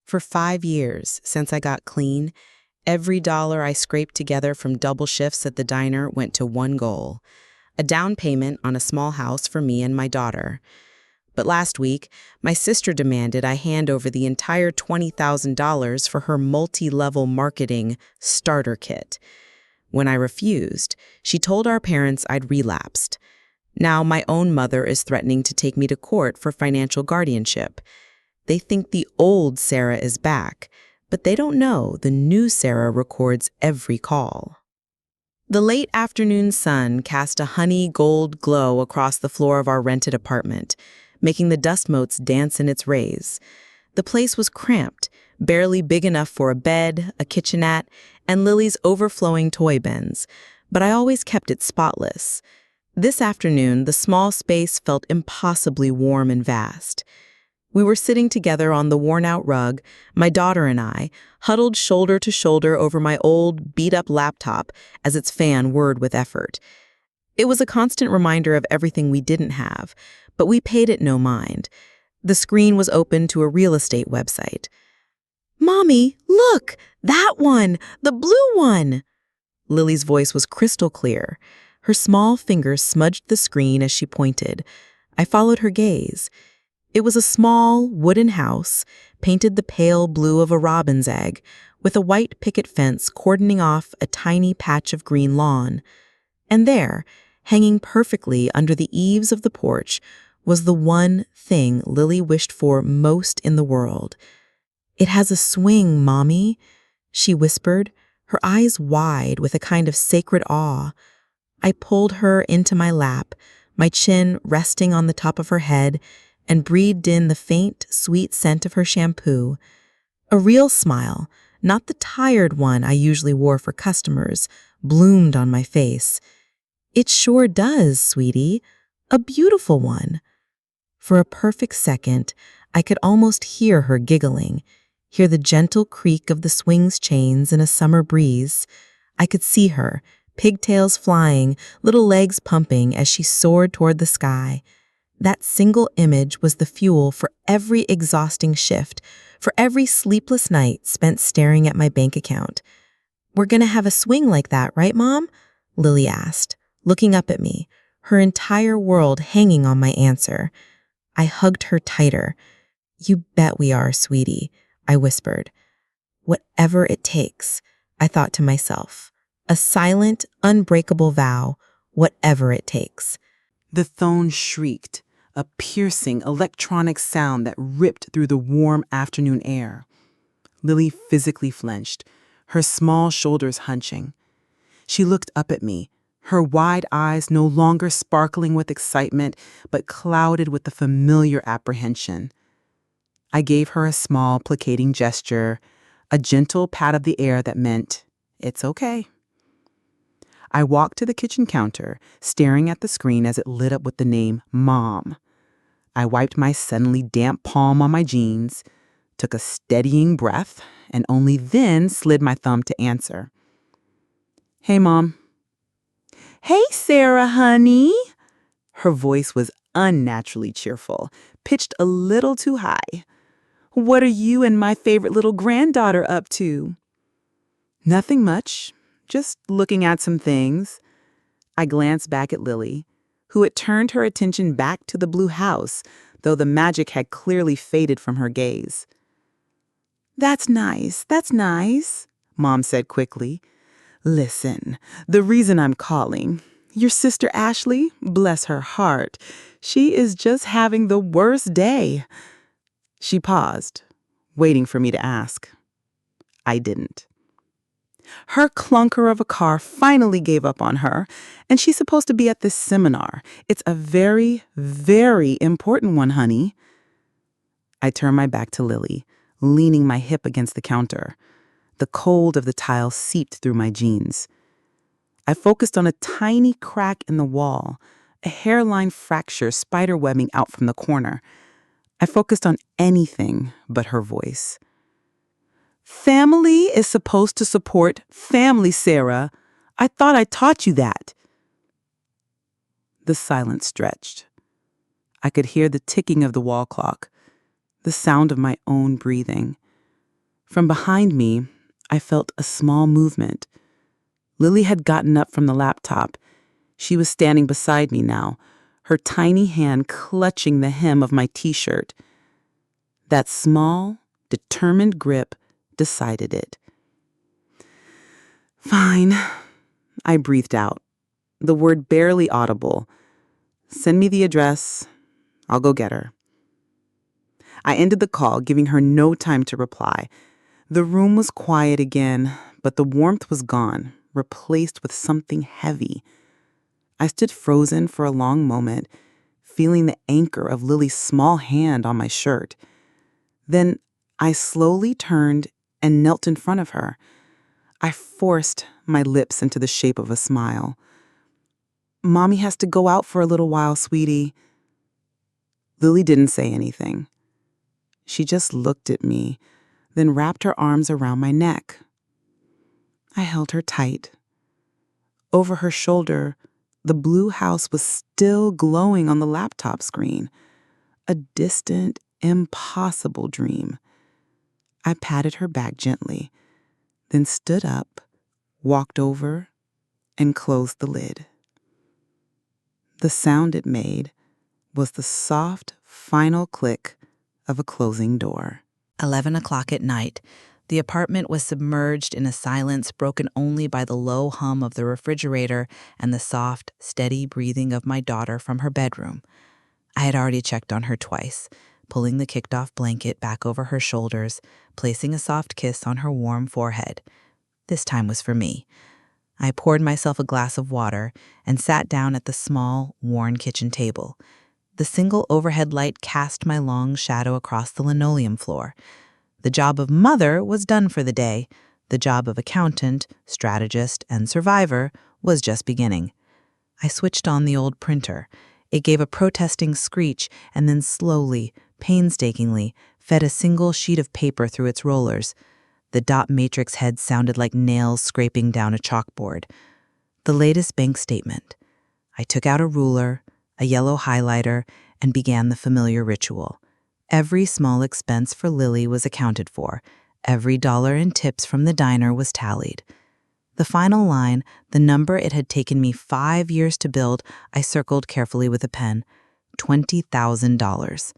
For 5 years, since I got clean, every dollar I scraped together from double shifts at the diner went to one goal: a down payment on a small house for me and my daughter. But last week, my sister demanded I hand over the entire $20,000 for her multi-level marketing starter kit. When I refused, she told our parents I'd relapsed. Now my own mother is threatening to take me to court for financial guardianship. They think the old Sarah is back, but they don't know the new Sarah records every call. The late afternoon sun cast a honey gold glow across the floor of our rented apartment, making the dust motes dance in its rays. The place was cramped, barely big enough for a bed, a kitchenette, and Lily's overflowing toy bins, but I always kept it spotless. This afternoon, the small space felt impossibly warm and vast. We were sitting together on the worn-out rug, my daughter and I, huddled shoulder to shoulder over my old, beat-up laptop as its fan whirred with effort. It was a constant reminder of everything we didn't have, but we paid it no mind. The screen was open to a real estate website. "Mommy, look! That one! The blue one!" Lily's voice was crystal clear. Her small fingers smudged the screen as she pointed. I followed her gaze. It was a small, wooden house, painted the pale blue of a robin's egg, with a white picket fence cordoning off a tiny patch of green lawn. And there, hanging perfectly under the eaves of the porch, was the one thing Lily wished for most in the world. "It has a swing, Mommy," she whispered, her eyes wide with a kind of sacred awe. I pulled her into my lap, my chin resting on the top of her head, and breathed in the faint, sweet scent of her shampoo. A real smile, not the tired one I usually wore for customers, bloomed on my face. "It sure does, sweetie. A beautiful one." For a perfect second, I could almost hear her giggling, hear the gentle creak of the swing's chains in a summer breeze. I could see her, pigtails flying, little legs pumping as she soared toward the sky. That single image was the fuel for every exhausting shift, for every sleepless night spent staring at my bank account. "We're gonna have a swing like that, right, Mom?" Lily asked, looking up at me, her entire world hanging on my answer. I hugged her tighter. "You bet we are, sweetie," I whispered. "Whatever it takes," I thought to myself. A silent, unbreakable vow, whatever it takes. The phone shrieked, a piercing electronic sound that ripped through the warm afternoon air. Lily physically flinched, her small shoulders hunching. She looked up at me, her wide eyes no longer sparkling with excitement, but clouded with the familiar apprehension. I gave her a small, placating gesture, a gentle pat of the air that meant, "It's okay." I walked to the kitchen counter, staring at the screen as it lit up with the name Mom. I wiped my suddenly damp palm on my jeans, took a steadying breath, and only then slid my thumb to answer. "Hey, Mom." "Hey, Sarah, honey." Her voice was unnaturally cheerful, pitched a little too high. "What are you and my favorite little granddaughter up to?" "Nothing much. Just looking at some things." I glanced back at Lily, who had turned her attention back to the blue house, though the magic had clearly faded from her gaze. That's nice," Mom said quickly. "Listen, the reason I'm calling, your sister Ashley, bless her heart, she is just having the worst day." She paused, waiting for me to ask. I didn't. "Her clunker of a car finally gave up on her, and she's supposed to be at this seminar. It's a very, very important one, honey." I turned my back to Lily, leaning my hip against the counter. The cold of the tile seeped through my jeans. I focused on a tiny crack in the wall, a hairline fracture spiderwebbing out from the corner. I focused on anything but her voice. "Family is supposed to support family, Sarah. I thought I taught you that." The silence stretched. I could hear the ticking of the wall clock, the sound of my own breathing. From behind me, I felt a small movement. Lily had gotten up from the laptop. She was standing beside me now, her tiny hand clutching the hem of my t-shirt. That small, determined grip decided it. "Fine," I breathed out, the word barely audible. "Send me the address. I'll go get her." I ended the call, giving her no time to reply. The room was quiet again, but the warmth was gone, replaced with something heavy. I stood frozen for a long moment, feeling the anchor of Lily's small hand on my shirt. Then I slowly turned and knelt in front of her. I forced my lips into the shape of a smile. "Mommy has to go out for a little while, sweetie." Lily didn't say anything. She just looked at me, then wrapped her arms around my neck. I held her tight. Over her shoulder, the blue house was still glowing on the laptop screen. A distant, impossible dream. I patted her back gently, then stood up, walked over, and closed the lid. The sound it made was the soft, final click of a closing door. 11 o'clock at night. The apartment was submerged in a silence broken only by the low hum of the refrigerator and the soft, steady breathing of my daughter from her bedroom. I had already checked on her twice, pulling the kicked-off blanket back over her shoulders, placing a soft kiss on her warm forehead. This time was for me. I poured myself a glass of water and sat down at the small, worn kitchen table. The single overhead light cast my long shadow across the linoleum floor. The job of mother was done for the day. The job of accountant, strategist, and survivor was just beginning. I switched on the old printer. It gave a protesting screech and then slowly, painstakingly, fed a single sheet of paper through its rollers. The dot matrix head sounded like nails scraping down a chalkboard. The latest bank statement. I took out a ruler, a yellow highlighter, and began the familiar ritual. Every small expense for Lily was accounted for. Every dollar in tips from the diner was tallied. The final line, the number it had taken me 5 years to build, I circled carefully with a pen. $20,000.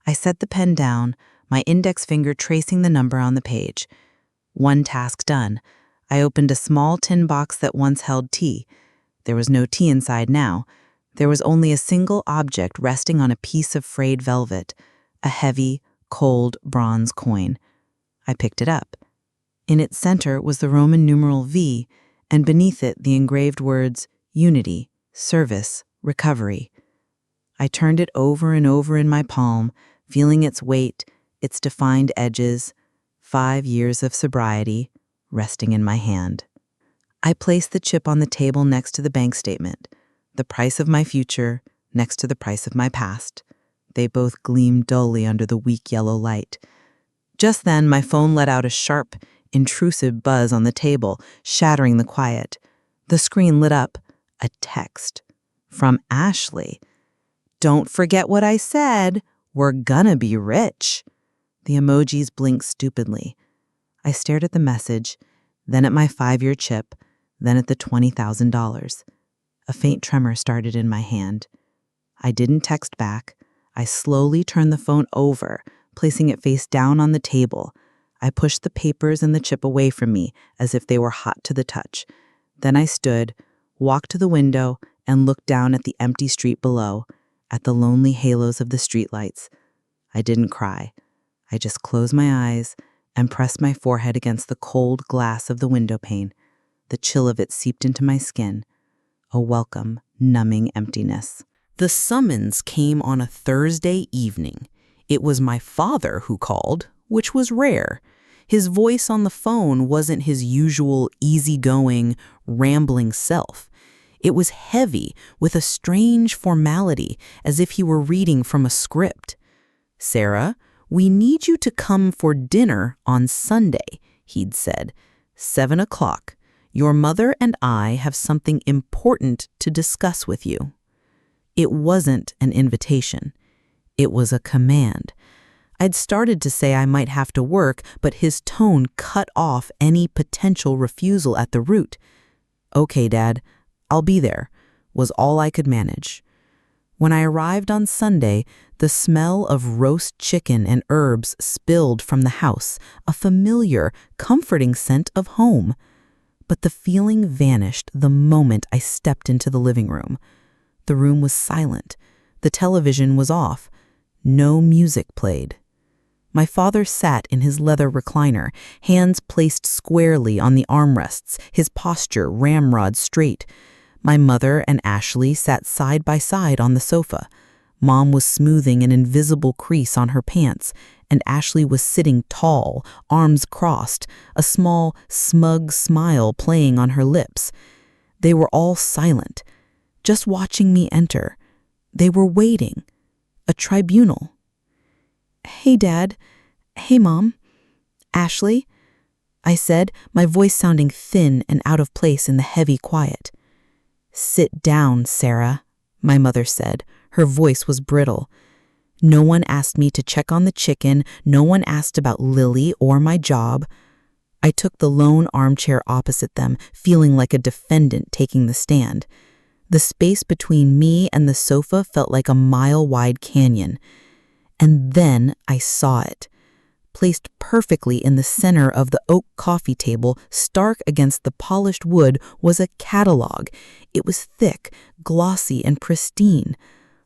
I set the pen down, my index finger tracing the number on the page. One task done. I opened a small tin box that once held tea. There was no tea inside now. There was only a single object resting on a piece of frayed velvet, a heavy, cold bronze coin. I picked it up. In its center was the Roman numeral V, and beneath it the engraved words, Unity, Service, Recovery. I turned it over and over in my palm, feeling its weight, its defined edges, 5 years of sobriety resting in my hand. I placed the chip on the table next to the bank statement, the price of my future next to the price of my past. They both gleamed dully under the weak yellow light. Just then, my phone let out a sharp, intrusive buzz on the table, shattering the quiet. The screen lit up. A text. From Ashley. "Don't forget what I said. We're gonna be rich." The emojis blinked stupidly. I stared at the message, then at my 5-year chip, then at the $20,000. A faint tremor started in my hand. I didn't text back. I slowly turned the phone over, placing it face down on the table. I pushed the papers and the chip away from me as if they were hot to the touch. Then I stood, walked to the window, and looked down at the empty street below, at the lonely halos of the streetlights. I didn't cry. I just closed my eyes and pressed my forehead against the cold glass of the window pane. The chill of it seeped into my skin. A welcome, numbing emptiness. The summons came on a Thursday evening. It was my father who called, which was rare. His voice on the phone wasn't his usual easygoing, rambling self. It was heavy, with a strange formality, as if he were reading from a script. "Sarah, we need you to come for dinner on Sunday," he'd said. 7 o'clock. Your mother and I have something important to discuss with you. It wasn't an invitation. It was a command. I'd started to say I might have to work, but his tone cut off any potential refusal at the root. "Okay, Dad, I'll be there," was all I could manage. When I arrived on Sunday, the smell of roast chicken and herbs spilled from the house, a familiar, comforting scent of home. But the feeling vanished the moment I stepped into the living room. The room was silent. The television was off. No music played. My father sat in his leather recliner, hands placed squarely on the armrests, his posture ramrod straight. My mother and Ashley sat side by side on the sofa. Mom was smoothing an invisible crease on her pants, and Ashley was sitting tall, arms crossed, a small, smug smile playing on her lips. They were all silent, just watching me enter. They were waiting. A tribunal. "Hey, Dad. Hey, Mom. Ashley," I said, my voice sounding thin and out of place in the heavy quiet. "Sit down, Sarah," my mother said. Her voice was brittle. "No one asked me to check on the chicken. No one asked about Lily or my job." I took the lone armchair opposite them, feeling like a defendant taking the stand. The space between me and the sofa felt like a mile-wide canyon. And then I saw it. Placed perfectly in the center of the oak coffee table, stark against the polished wood, was a catalog. It was thick, glossy, and pristine.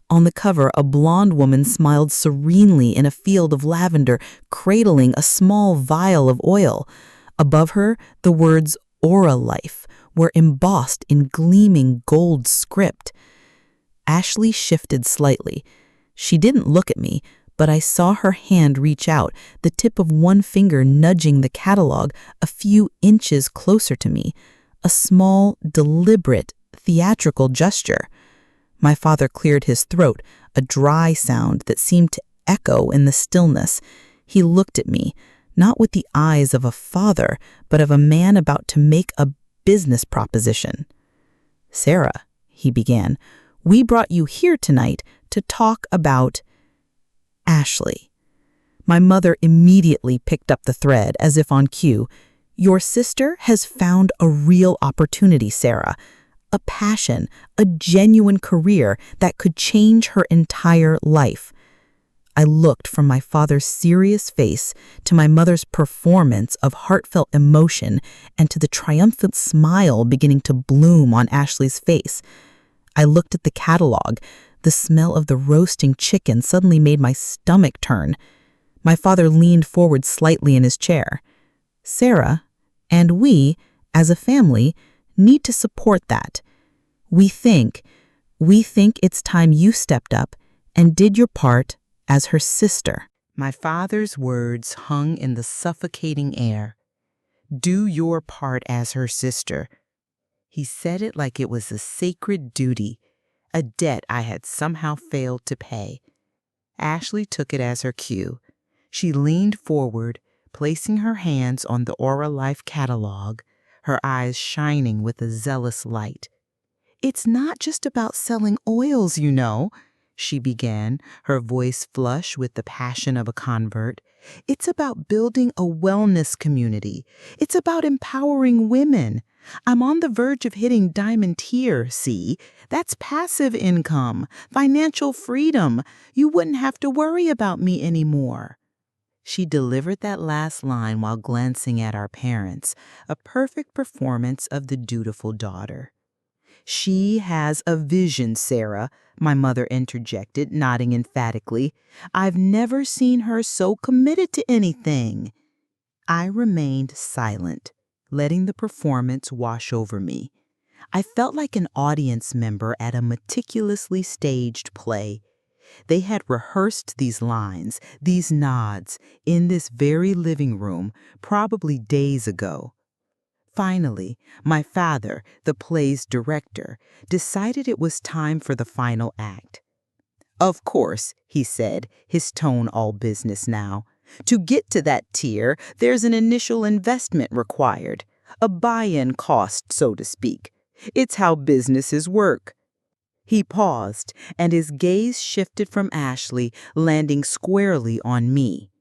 On the cover, a blonde woman smiled serenely in a field of lavender, cradling a small vial of oil. Above her, the words "Aura Life" were embossed in gleaming gold script. Ashley shifted slightly. She didn't look at me, but I saw her hand reach out, the tip of one finger nudging the catalog a few inches closer to me. A small, deliberate, theatrical gesture. My father cleared his throat, a dry sound that seemed to echo in the stillness. He looked at me, not with the eyes of a father, but of a man about to make a business proposition. "Sarah," he began, "we brought you here tonight to talk about Ashley." My mother immediately picked up the thread as if on cue. "Your sister has found a real opportunity, Sarah. A passion, a genuine career that could change her entire life." I looked from my father's serious face to my mother's performance of heartfelt emotion and to the triumphant smile beginning to bloom on Ashley's face. I looked at the catalog. The smell of the roasting chicken suddenly made my stomach turn. My father leaned forward slightly in his chair. "Sarah, and we, as a family, need to support that. We think it's time you stepped up and did your part as her sister." My father's words hung in the suffocating air. "Do your part as her sister." He said it like it was a sacred duty, a debt I had somehow failed to pay. Ashley took it as her cue. She leaned forward, placing her hands on the Aura Life catalog, her eyes shining with a zealous light. "It's not just about selling oils, you know," she began, her voice flush with the passion of a convert. "It's about building a wellness community. It's about empowering women. I'm on the verge of hitting diamond tier, see? That's passive income, financial freedom. You wouldn't have to worry about me anymore." She delivered that last line while glancing at our parents, a perfect performance of the dutiful daughter. "She has a vision, Sarah," my mother interjected, nodding emphatically. "I've never seen her so committed to anything." I remained silent, letting the performance wash over me. I felt like an audience member at a meticulously staged play. They had rehearsed these lines, these nods, in this very living room, probably days ago. Finally, my father, the play's director, decided it was time for the final act. "Of course," he said, his tone all business now. "To get to that tier, there's an initial investment required, a buy-in cost, so to speak. It's how businesses work." He paused, and his gaze shifted from Ashley, landing squarely on me.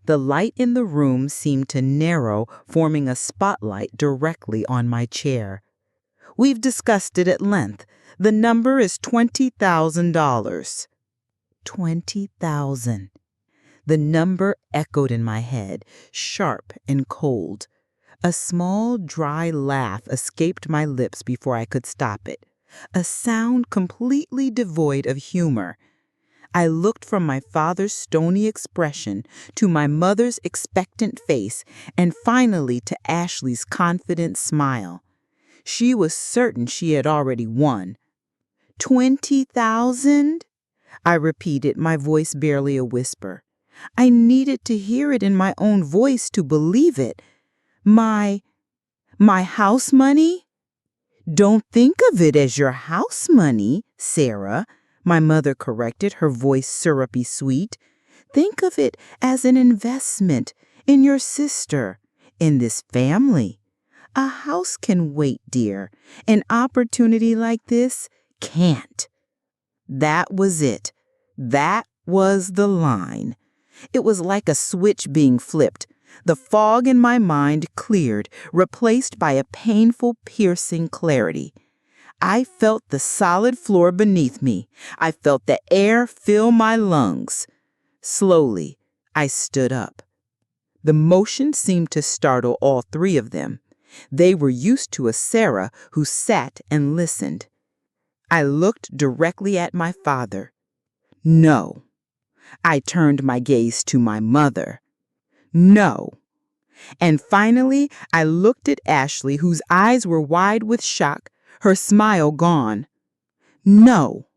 The light in the room seemed to narrow, forming a spotlight directly on my chair. "We've discussed it at length. The number is $20,000. 20,000. The number echoed in my head, sharp and cold. A small, dry laugh escaped my lips before I could stop it, a sound completely devoid of humor. I looked from my father's stony expression to my mother's expectant face and finally to Ashley's confident smile. She was certain she had already won. 20,000? I repeated, my voice barely a whisper. I needed to hear it in my own voice to believe it. My house money? Don't think of it as your house money, Sarah, my mother corrected, her voice syrupy sweet. Think of it as an investment in your sister, in this family. A house can wait, dear. An opportunity like this can't. That was it. That was the line. It was like a switch being flipped. The fog in my mind cleared, replaced by a painful, piercing clarity. I felt the solid floor beneath me. I felt the air fill my lungs. Slowly, I stood up. The motion seemed to startle all three of them. They were used to a Sarah who sat and listened. I looked directly at my father. No. I turned my gaze to my mother. No. And finally, I looked at Ashley, whose eyes were wide with shock, her smile gone. No.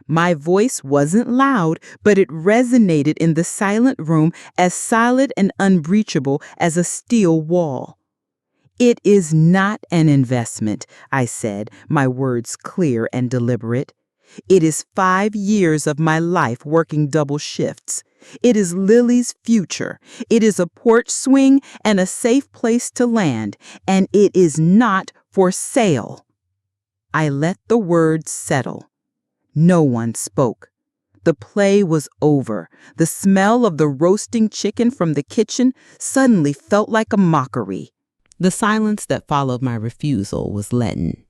My voice wasn't loud, but it resonated in the silent room as solid and unbreachable as a steel wall. It is not an investment, I said, my words clear and deliberate. It is 5 years of my life working double shifts. It is Lily's future. It is a porch swing and a safe place to land, and it is not for sale. I let the words settle. No one spoke. The play was over. The smell of the roasting chicken from the kitchen suddenly felt like a mockery. The silence that followed my refusal was leaden.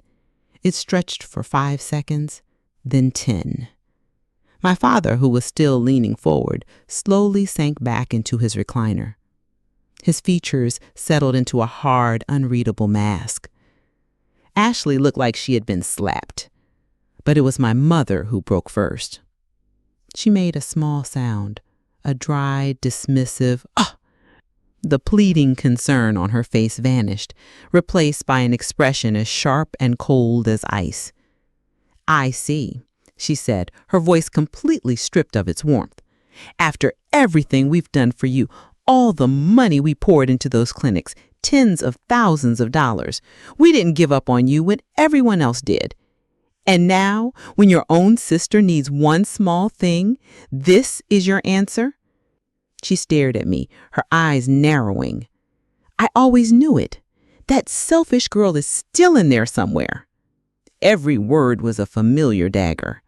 It stretched for 5 seconds, then 10. My father, who was still leaning forward, slowly sank back into his recliner. His features settled into a hard, unreadable mask. Ashley looked like she had been slapped, but it was my mother who broke first. She made a small sound, a dry, dismissive, "Ah!" The pleading concern on her face vanished, replaced by an expression as sharp and cold as ice. "I see," she said, her voice completely stripped of its warmth. "After everything we've done for you, all the money we poured into those clinics, tens of thousands of dollars, we didn't give up on you when everyone else did. And now, when your own sister needs one small thing, this is your answer?" She stared at me, her eyes narrowing. "I always knew it. That selfish girl is still in there somewhere." Every word was a familiar dagger.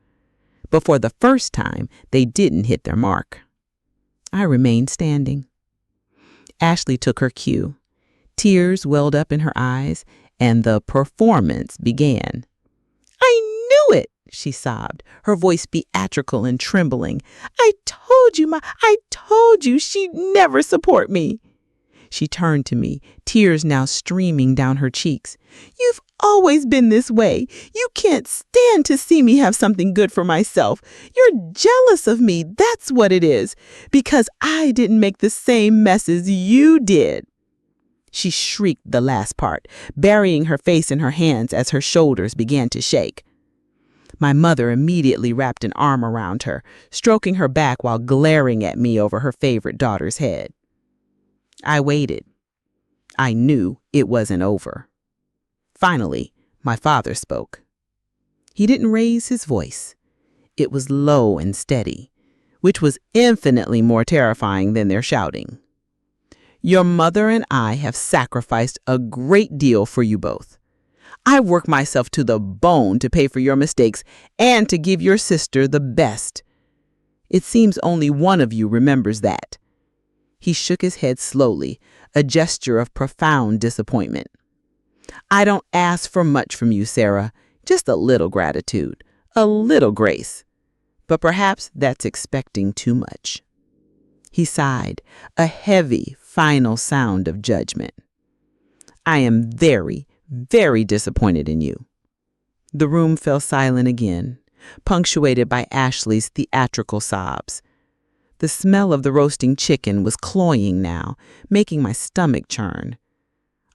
But for the first time, they didn't hit their mark. I remained standing. Ashley took her cue. Tears welled up in her eyes, and the performance began. "I knew it," she sobbed, her voice theatrical and trembling. I told you she'd never support me." She turned to me, tears now streaming down her cheeks. "You've always been this way. You can't stand to see me have something good for myself. You're jealous of me, that's what it is, because I didn't make the same messes you did." She shrieked the last part, burying her face in her hands as her shoulders began to shake. My mother immediately wrapped an arm around her, stroking her back while glaring at me over her favorite daughter's head. I waited. I knew it wasn't over. Finally, my father spoke. He didn't raise his voice. It was low and steady, which was infinitely more terrifying than their shouting. "Your mother and I have sacrificed a great deal for you both. I work myself to the bone to pay for your mistakes and to give your sister the best. It seems only one of you remembers that." He shook his head slowly, a gesture of profound disappointment. "I don't ask for much from you, Sarah. Just a little gratitude, a little grace. But perhaps that's expecting too much." He sighed, a heavy, final sound of judgment. "I am very, very disappointed in you." The room fell silent again, punctuated by Ashley's theatrical sobs. The smell of the roasting chicken was cloying now, making my stomach churn.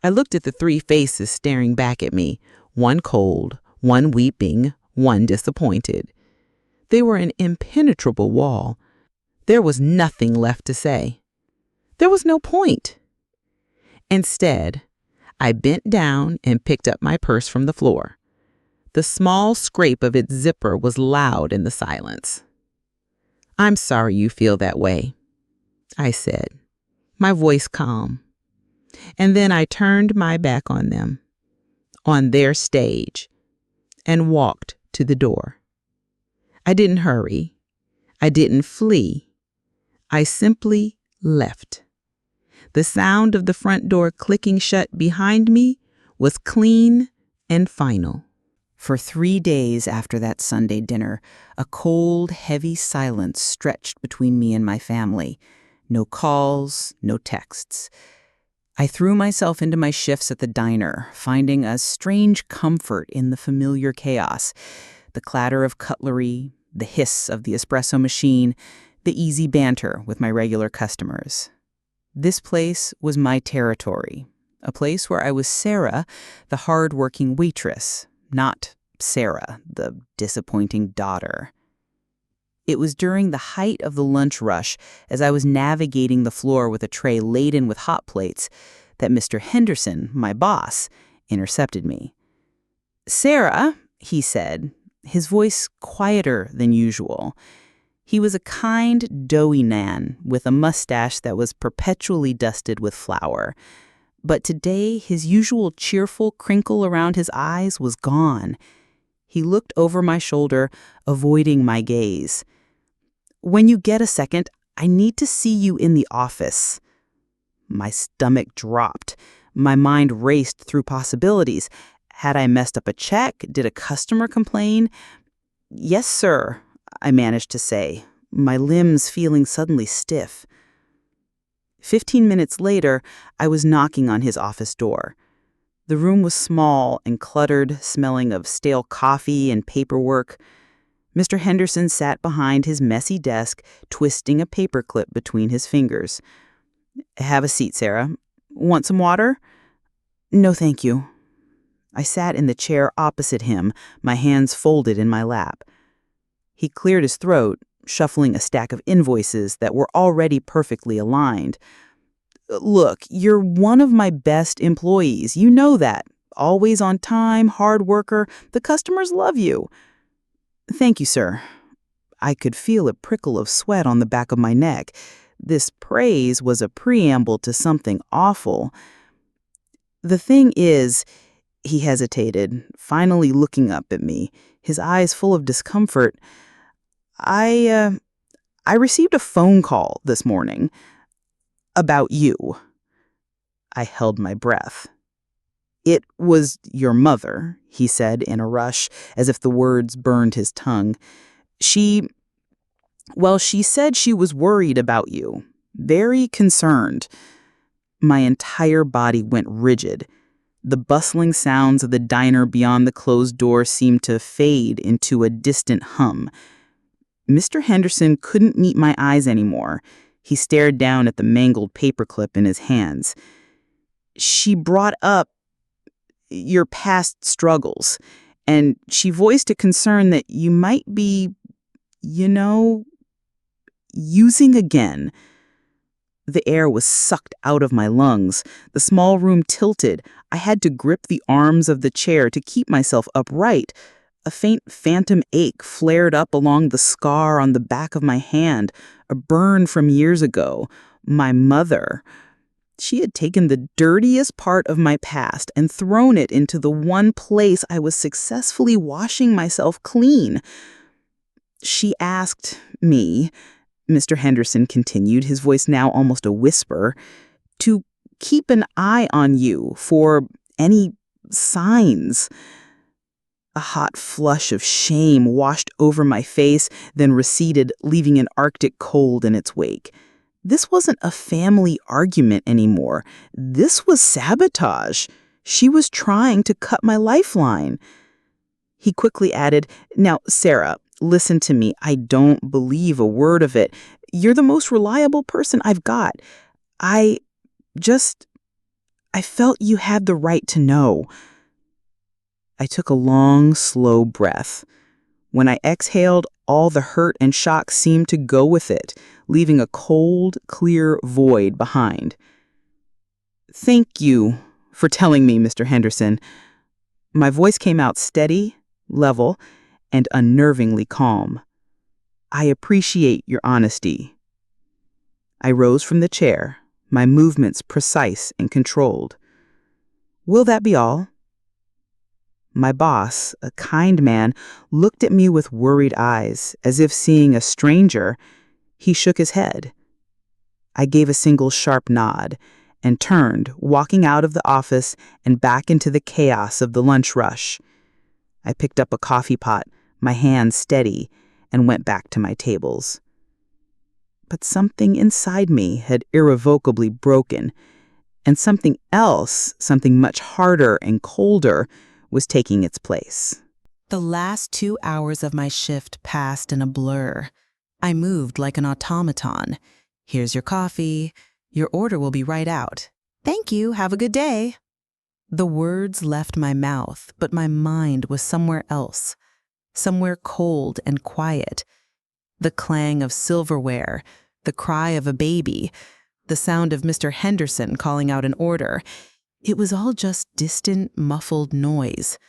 I looked at the three faces staring back at me, one cold, one weeping, one disappointed. They were an impenetrable wall. There was nothing left to say. There was no point. Instead, I bent down and picked up my purse from the floor. The small scrape of its zipper was loud in the silence. "I'm sorry you feel that way," I said, my voice calm. And then I turned my back on them, on their stage, and walked to the door. I didn't hurry. I didn't flee. I simply left. The sound of the front door clicking shut behind me was clean and final. For 3 days after that Sunday dinner, a cold, heavy silence stretched between me and my family. No calls, no texts. I threw myself into my shifts at the diner, finding a strange comfort in the familiar chaos. The clatter of cutlery, the hiss of the espresso machine, the easy banter with my regular customers. This place was my territory, a place where I was Sarah, the hard-working waitress, not Sarah, the disappointing daughter. It was during the height of the lunch rush, as I was navigating the floor with a tray laden with hot plates, that Mr. Henderson, my boss, intercepted me. "Sarah," he said, his voice quieter than usual. He was a kind, doughy man with a mustache that was perpetually dusted with flour. But today, his usual cheerful crinkle around his eyes was gone. He looked over my shoulder, avoiding my gaze. "When you get a second, I need to see you in the office." My stomach dropped. My mind raced through possibilities. Had I messed up a check? Did a customer complain? "Yes, sir," I managed to say, my limbs feeling suddenly stiff. 15 minutes later, I was knocking on his office door. The room was small and cluttered, smelling of stale coffee and paperwork. Mr. Henderson sat behind his messy desk, twisting a paperclip between his fingers. "Have a seat, Sarah. Want some water?" "No, thank you." I sat in the chair opposite him, my hands folded in my lap. He cleared his throat, shuffling a stack of invoices that were already perfectly aligned. "Look, you're one of my best employees. You know that. Always on time, hard worker. The customers love you." "Thank you, sir." I could feel a prickle of sweat on the back of my neck. This praise was a preamble to something awful. "The thing is," he hesitated, finally looking up at me, his eyes full of discomfort. I received a phone call this morning about you." I held my breath. "It was your mother," he said in a rush, as if the words burned his tongue. She said she was worried about you. Very concerned." My entire body went rigid. The bustling sounds of the diner beyond the closed door seemed to fade into a distant hum. Mr. Henderson couldn't meet my eyes anymore. He stared down at the mangled paperclip in his hands. "She brought up your past struggles, and she voiced a concern that you might be, using again." The air was sucked out of my lungs. The small room tilted. I had to grip the arms of the chair to keep myself upright. A faint phantom ache flared up along the scar on the back of my hand, a burn from years ago. My mother. She had taken the dirtiest part of my past and thrown it into the one place I was successfully washing myself clean. She asked me, Mr. Henderson continued, his voice now almost a whisper, to keep an eye on you for any signs. A hot flush of shame washed over my face, then receded, leaving an arctic cold in its wake. This wasn't a family argument anymore. This was sabotage. She was trying to cut my lifeline. He quickly added, "Now, Sarah, listen to me. I don't believe a word of it. You're the most reliable person I've got. I just, I felt you had the right to know." I took a long, slow breath. When I exhaled, all the hurt and shock seemed to go with it, leaving a cold, clear void behind. "Thank you for telling me, Mr. Henderson." My voice came out steady, level, and unnervingly calm. "I appreciate your honesty." I rose from the chair, my movements precise and controlled. "Will that be all?" My boss, a kind man, looked at me with worried eyes, as if seeing a stranger. He shook his head. I gave a single sharp nod and turned, walking out of the office and back into the chaos of the lunch rush. I picked up a coffee pot, my hand steady, and went back to my tables. But something inside me had irrevocably broken, and something else, something much harder and colder, was taking its place. The last 2 hours of my shift passed in a blur. I moved like an automaton. "Here's your coffee. Your order will be right out. Thank you. Have a good day." The words left my mouth, but my mind was somewhere else, somewhere cold and quiet. The clang of silverware, the cry of a baby, the sound of Mr. Henderson calling out an order. It was all just distant, muffled noise.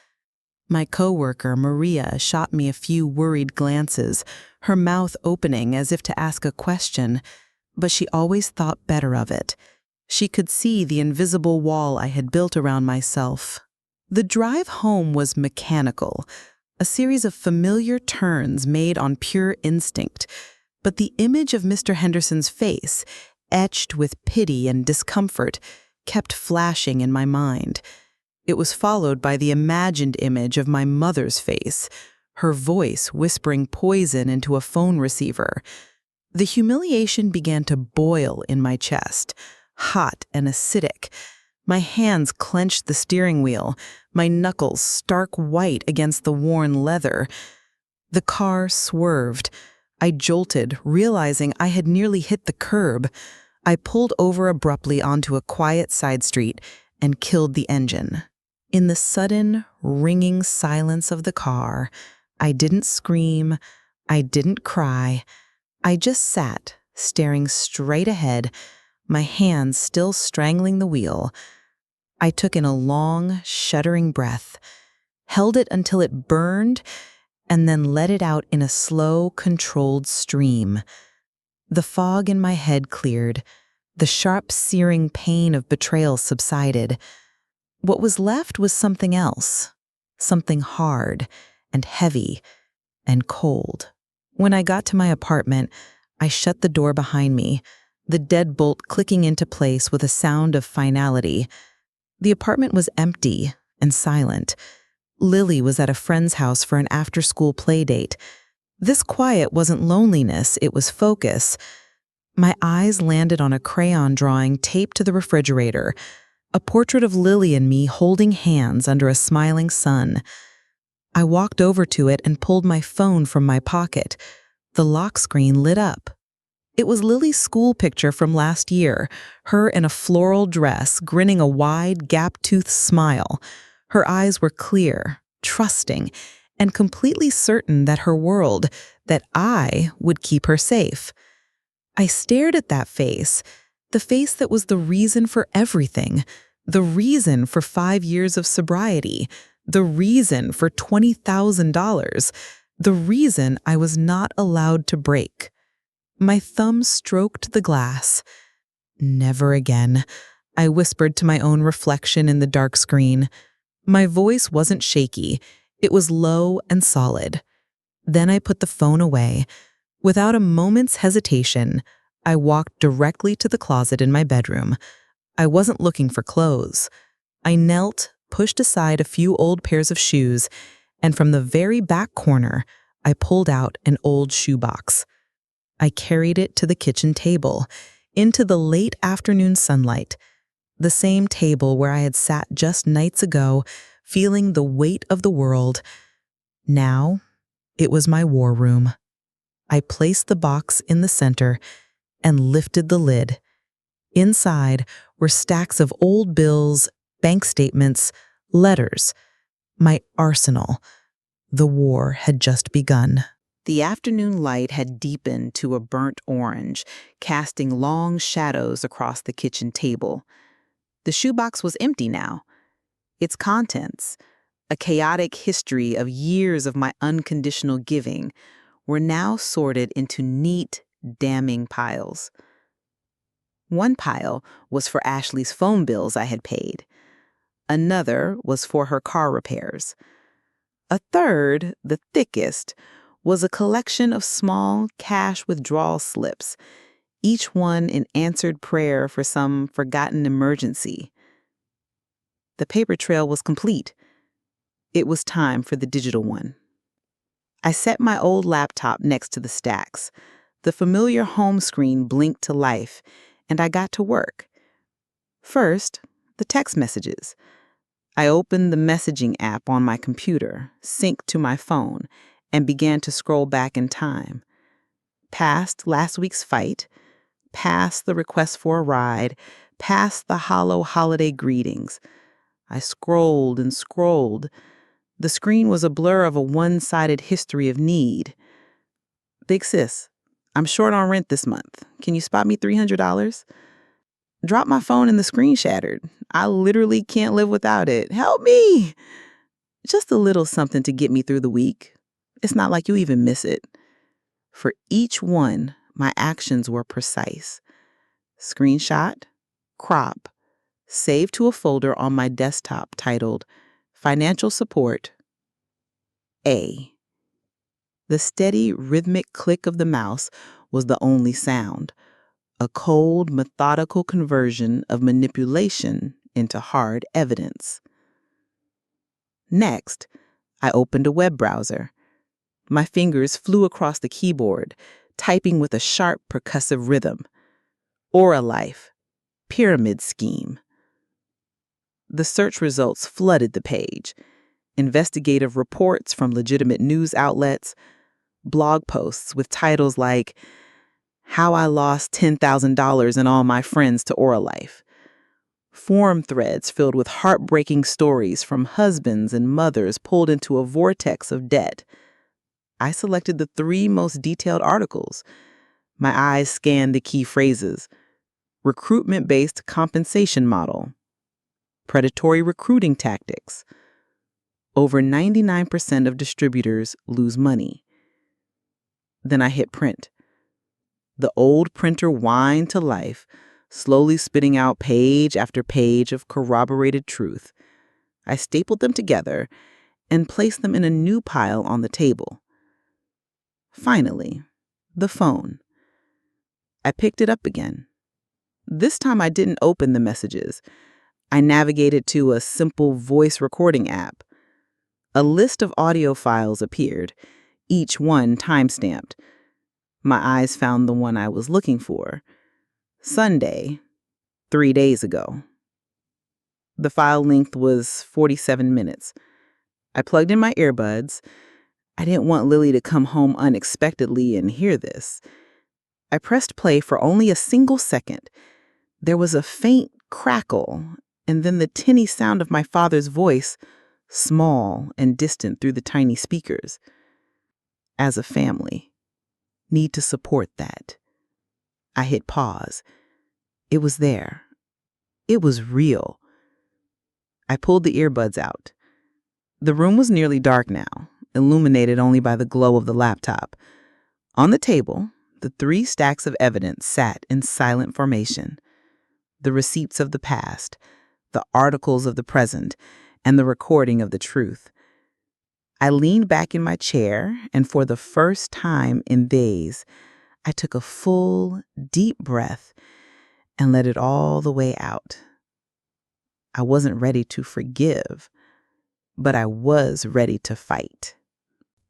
My coworker, Maria, shot me a few worried glances, her mouth opening as if to ask a question, but she always thought better of it. She could see the invisible wall I had built around myself. The drive home was mechanical, a series of familiar turns made on pure instinct, but the image of Mr. Henderson's face, etched with pity and discomfort, kept flashing in my mind. It was followed by the imagined image of my mother's face, her voice whispering poison into a phone receiver. The humiliation began to boil in my chest, hot and acidic. My hands clenched the steering wheel, my knuckles stark white against the worn leather. The car swerved. I jolted, realizing I had nearly hit the curb. I pulled over abruptly onto a quiet side street and killed the engine. In the sudden, ringing silence of the car, I didn't scream, I didn't cry. I just sat, staring straight ahead, my hands still strangling the wheel. I took in a long, shuddering breath, held it until it burned, and then let it out in a slow, controlled stream. The fog in my head cleared. The sharp, searing pain of betrayal subsided. What was left was something else, something hard and heavy and cold. When I got to my apartment, I shut the door behind me, the deadbolt clicking into place with a sound of finality. The apartment was empty and silent. Lily was at a friend's house for an after-school play date. This quiet wasn't loneliness, it was focus. My eyes landed on a crayon drawing taped to the refrigerator, a portrait of Lily and me holding hands under a smiling sun. I walked over to it and pulled my phone from my pocket. The lock screen lit up. It was Lily's school picture from last year, her in a floral dress, grinning a wide, gap-toothed smile. Her eyes were clear, trusting, and completely certain that her world, that I would keep her safe. I stared at that face, the face that was the reason for everything, the reason for 5 years of sobriety, the reason for $20,000, the reason I was not allowed to break. My thumb stroked the glass. Never again. I whispered to my own reflection in the dark screen. My voice wasn't shaky. It was low and solid. Then I put the phone away. Without a moment's hesitation, I walked directly to the closet in my bedroom. I wasn't looking for clothes. I knelt, pushed aside a few old pairs of shoes, and from the very back corner, I pulled out an old shoebox. I carried it to the kitchen table, into the late afternoon sunlight, the same table where I had sat just nights ago, feeling the weight of the world. Now, it was my war room. I placed the box in the center and lifted the lid. Inside were stacks of old bills, bank statements, letters. My arsenal. The war had just begun. The afternoon light had deepened to a burnt orange, casting long shadows across the kitchen table. The shoebox was empty now. Its contents, a chaotic history of years of my unconditional giving, were now sorted into neat, damning piles. One pile was for Ashley's phone bills I had paid. Another was for her car repairs. A third, the thickest, was a collection of small cash withdrawal slips, each one an answered prayer for some forgotten emergency. The paper trail was complete. It was time for the digital one. I set my old laptop next to the stacks. The familiar home screen blinked to life, and I got to work. First, the text messages. I opened the messaging app on my computer, synced to my phone, and began to scroll back in time. Past last week's fight, past the request for a ride, past the hollow holiday greetings. I scrolled and scrolled. The screen was a blur of a one-sided history of need. Big sis, I'm short on rent this month. Can you spot me $300? Drop my phone and the screen shattered. I literally can't live without it. Help me! Just a little something to get me through the week. It's not like you even miss it. For each one, my actions were precise. Screenshot, crop, save to a folder on my desktop titled Financial Support A. The steady, rhythmic click of the mouse was the only sound, a cold, methodical conversion of manipulation into hard evidence. Next, I opened a web browser. My fingers flew across the keyboard, typing with a sharp, percussive rhythm. Life, pyramid scheme. The search results flooded the page. Investigative reports from legitimate news outlets, blog posts with titles like How I Lost $10,000 and All My Friends to Life, forum threads filled with heartbreaking stories from husbands and mothers pulled into a vortex of debt. I selected the 3 most detailed articles. My eyes scanned the key phrases: recruitment-based compensation model, predatory recruiting tactics, over 99% of distributors lose money. Then I hit print. The old printer whined to life, slowly spitting out page after page of corroborated truth. I stapled them together and placed them in a new pile on the table. Finally, the phone. I picked it up again. This time I didn't open the messages. I navigated to a simple voice recording app. A list of audio files appeared, each one time-stamped. My eyes found the one I was looking for. Sunday, 3 days ago. The file length was 47 minutes. I plugged in my earbuds. I didn't want Lily to come home unexpectedly and hear this. I pressed play for only a single second. There was a faint crackle, and then the tinny sound of my father's voice, small and distant through the tiny speakers. As a family, need to support that. I hit pause. It was there. It was real. I pulled the earbuds out. The room was nearly dark now, illuminated only by the glow of the laptop. On the table, the 3 stacks of evidence sat in silent formation. the receipts of the past, the articles of the present, and the recording of the truth. I leaned back in my chair, and for the first time in days, I took a full, deep breath and let it all the way out. I wasn't ready to forgive, but I was ready to fight.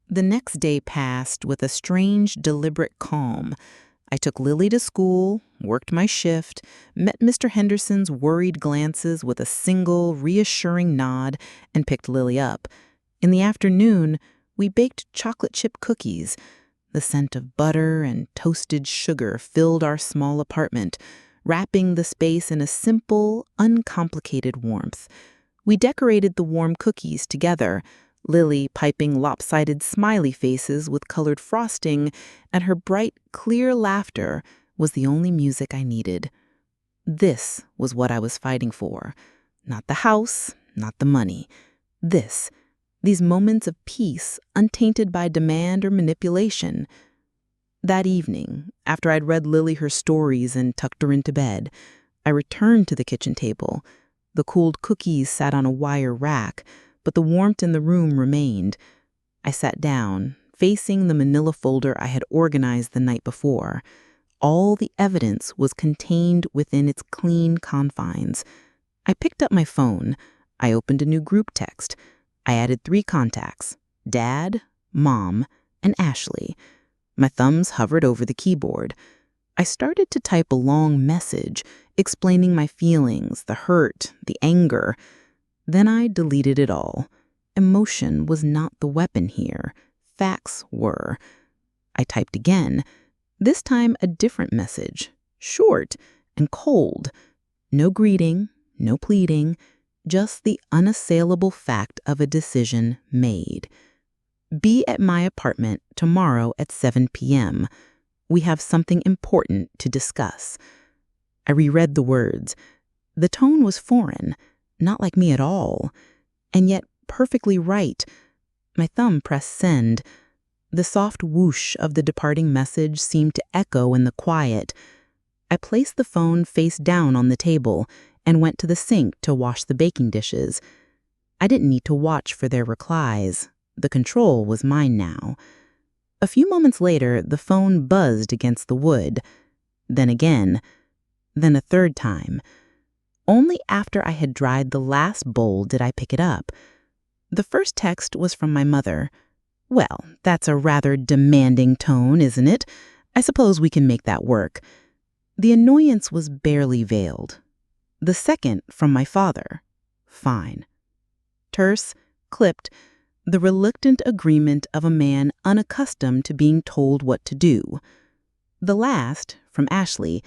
The next day passed with a strange, deliberate calm. I took Lily to school, worked my shift, met Mr. Henderson's worried glances with a single, reassuring nod, and picked Lily up. In the afternoon, we baked chocolate chip cookies. The scent of butter and toasted sugar filled our small apartment, wrapping the space in a simple, uncomplicated warmth. We decorated the warm cookies together, Lily piping lopsided smiley faces with colored frosting, and her bright, clear laughter was the only music I needed. This was what I was fighting for. Not the house, not the money. These moments of peace, untainted by demand or manipulation. That evening, after I'd read Lily her stories and tucked her into bed, I returned to the kitchen table. The cooled cookies sat on a wire rack, but the warmth in the room remained. I sat down, facing the manila folder I had organized the night before. All the evidence was contained within its clean confines. I picked up my phone. I opened a new group text. I added 3 contacts: Dad, Mom, and Ashley. My thumbs hovered over the keyboard. I started to type a long message, explaining my feelings, the hurt, the anger. Then I deleted it all. Emotion was not the weapon here. Facts were. I typed again, this time a different message, short and cold. No greeting, no pleading, just the unassailable fact of a decision made. Be at my apartment tomorrow at 7 p.m. We have something important to discuss. I reread the words. The tone was foreign, not like me at all, and yet perfectly right. My thumb pressed send. The soft whoosh of the departing message seemed to echo in the quiet. I placed the phone face down on the table and went to the sink to wash the baking dishes. I didn't need to watch for their replies. The control was mine now. A few moments later, the phone buzzed against the wood. Then again. Then a third time. Only after I had dried the last bowl did I pick it up. The first text was from my mother. Well, that's a rather demanding tone, isn't it? I suppose we can make that work. The annoyance was barely veiled. The second from my father. Fine. Terse, clipped, the reluctant agreement of a man unaccustomed to being told what to do. The last, from Ashley.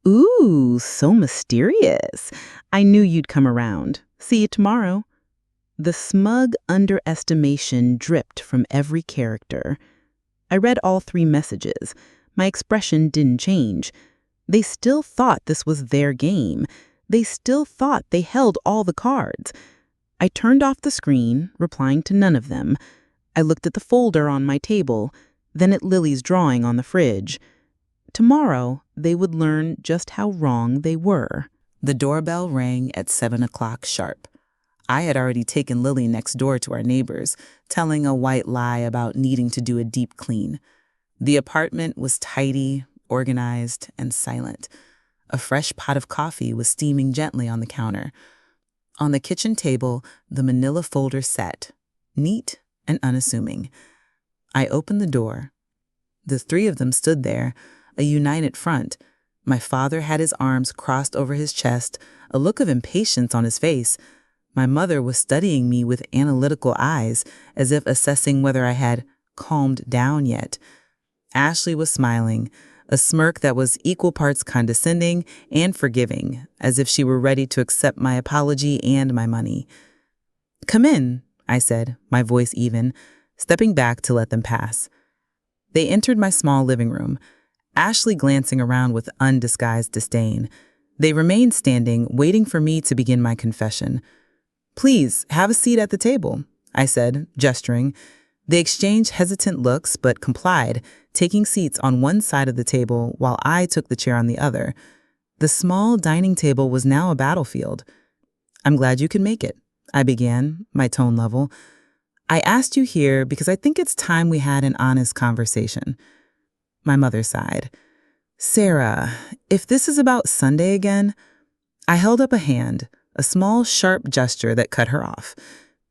Ooh, so mysterious. I knew you'd come around. See you tomorrow. The smug underestimation dripped from every character. I read all 3 messages. My expression didn't change. They still thought this was their game. They still thought they held all the cards. I turned off the screen, replying to none of them. I looked at the folder on my table, then at Lily's drawing on the fridge. Tomorrow, they would learn just how wrong they were. The doorbell rang at 7 o'clock sharp. I had already taken Lily next door to our neighbors, telling a white lie about needing to do a deep clean. The apartment was tidy, organized, and silent. A fresh pot of coffee was steaming gently on the counter. On the kitchen table, the manila folder sat, neat and unassuming. I opened the door. The 3 of them stood there, a united front. My father had his arms crossed over his chest, a look of impatience on his face. My mother was studying me with analytical eyes, as if assessing whether I had calmed down yet. Ashley was smiling, a smirk that was equal parts condescending and forgiving, as if she were ready to accept my apology and my money. "Come in," I said, my voice even, stepping back to let them pass. They entered my small living room, Ashley glancing around with undisguised disdain. They remained standing, waiting for me to begin my confession. "Please, have a seat at the table," I said, gesturing. They exchanged hesitant looks, but complied, taking seats on one side of the table while I took the chair on the other. The small dining table was now a battlefield. "I'm glad you can make it," I began, my tone level. "I asked you here because I think it's time we had an honest conversation." My mother sighed. "Sarah, if this is about Sunday again—" I held up a hand, a small, sharp gesture that cut her off.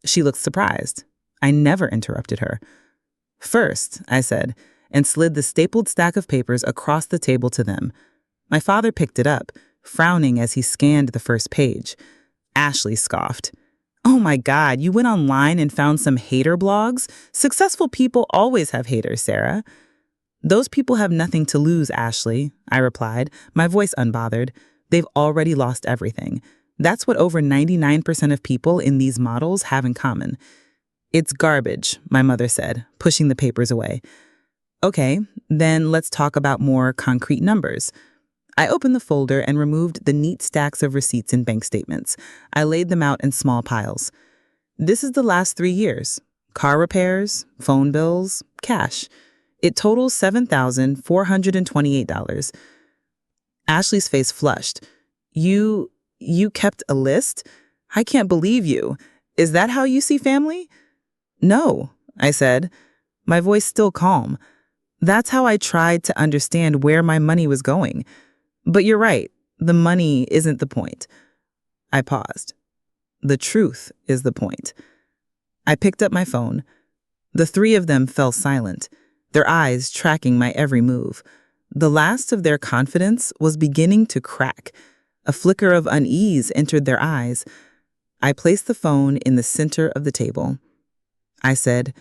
She looked surprised. I never interrupted her. "First," I said, and slid the stapled stack of papers across the table to them. My father picked it up, frowning as he scanned the first page. Ashley scoffed. "Oh my God, you went online and found some hater blogs? Successful people always have haters, Sarah." "Those people have nothing to lose, Ashley," I replied, my voice unbothered. "They've already lost everything. That's what over 99% of people in these models have in common." "It's garbage," my mother said, pushing the papers away. "Okay, then let's talk about more concrete numbers." I opened the folder and removed the neat stacks of receipts and bank statements. I laid them out in small piles. "This is the last 3 years. Car repairs, phone bills, cash. It totals $7,428. Ashley's face flushed. You kept a list? I can't believe you. Is that how you see family?" "No," I said, my voice still calm. "That's how I tried to understand where my money was going. But you're right, the money isn't the point." I paused. "The truth is the point." I picked up my phone. The three of them fell silent, their eyes tracking my every move. The last of their confidence was beginning to crack. A flicker of unease entered their eyes. I placed the phone in the center of the table. I said,